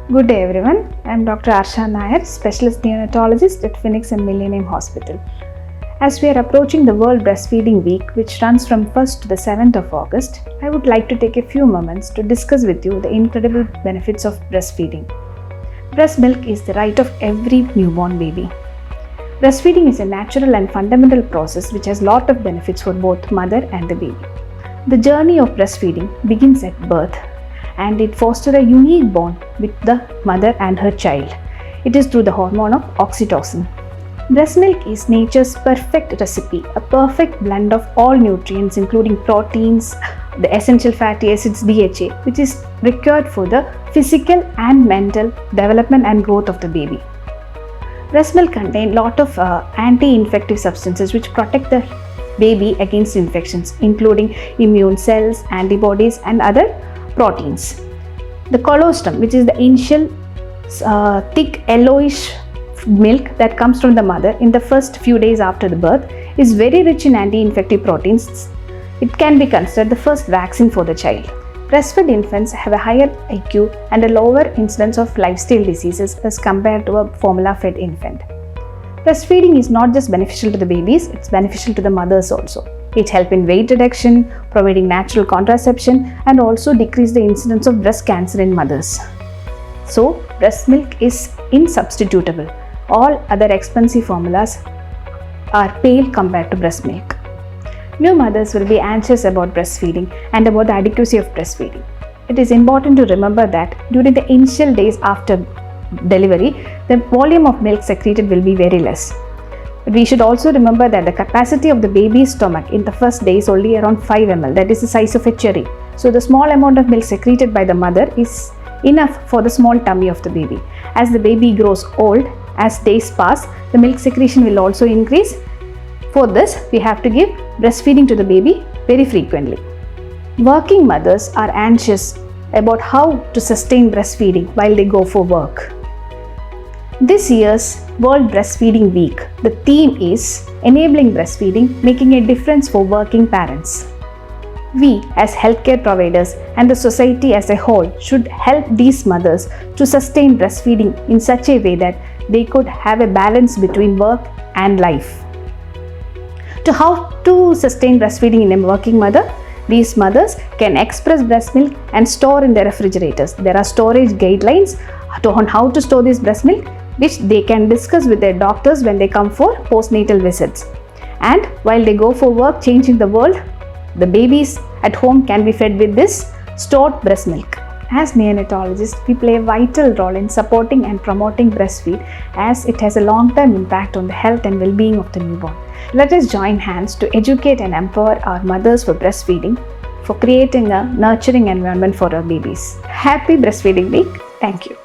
Good day everyone, I am Dr Arsha Nair, Specialist Neonatologist at Phoenix and Millennium Hospital. As we are approaching the World Breastfeeding Week, which runs from 1st to the 7th of August, I would like to take a few moments to discuss with you the incredible benefits of breastfeeding. Breast milk is the right of every newborn baby. Breastfeeding is a natural and fundamental process which has a lot of benefits for both mother and the baby. The journey of breastfeeding begins at birth, and it fosters a unique bond with the mother and her child. It is through the hormone of oxytocin. Breast milk is nature's perfect recipe, a perfect blend of all nutrients including proteins, the essential fatty acids DHA, which is required for the physical and mental development and growth of the baby. Breast milk contains a lot of anti-infective substances which protect the baby against infections, including immune cells, antibodies, and other proteins. The colostrum, which is the initial thick yellowish milk that comes from the mother in the first few days after the birth, is very rich in anti-infective proteins. It can be considered the first vaccine for the child. Breastfed infants have a higher IQ and a lower incidence of lifestyle diseases as compared to a formula-fed infant. Breastfeeding is not just beneficial to the babies, it's beneficial to the mothers also. It helps in weight reduction, providing natural contraception, and also decrease the incidence of breast cancer in mothers. So, breast milk is insubstitutable. All other expensive formulas are pale compared to breast milk. New mothers will be anxious about breastfeeding and about the adequacy of breastfeeding. It is important to remember that during the initial days after delivery, the volume of milk secreted will be very less. But we should also remember that the capacity of the baby's stomach in the first day is only around 5 ml, that is the size of a cherry. So the small amount of milk secreted by the mother is enough for the small tummy of the baby. As the baby grows old, as days pass, the milk secretion will also increase. For this, we have to give breastfeeding to the baby very frequently. Working mothers are anxious about how to sustain breastfeeding while they go for work. This year's World Breastfeeding Week, the theme is Enabling Breastfeeding, Making a Difference for Working Parents. We as healthcare providers and the society as a whole should help these mothers to sustain breastfeeding in such a way that they could have a balance between work and life. To how to sustain breastfeeding in a working mother, these mothers can express breast milk and store in their refrigerators. There are storage guidelines on how to store this breast milk, which they can discuss with their doctors when they come for postnatal visits. And while they go for work changing the world, the babies at home can be fed with this stored breast milk. As neonatologists, we play a vital role in supporting and promoting breastfeed as it has a long-term impact on the health and well-being of the newborn. Let us join hands to educate and empower our mothers for breastfeeding, for creating a nurturing environment for our babies. Happy Breastfeeding Week. Thank you.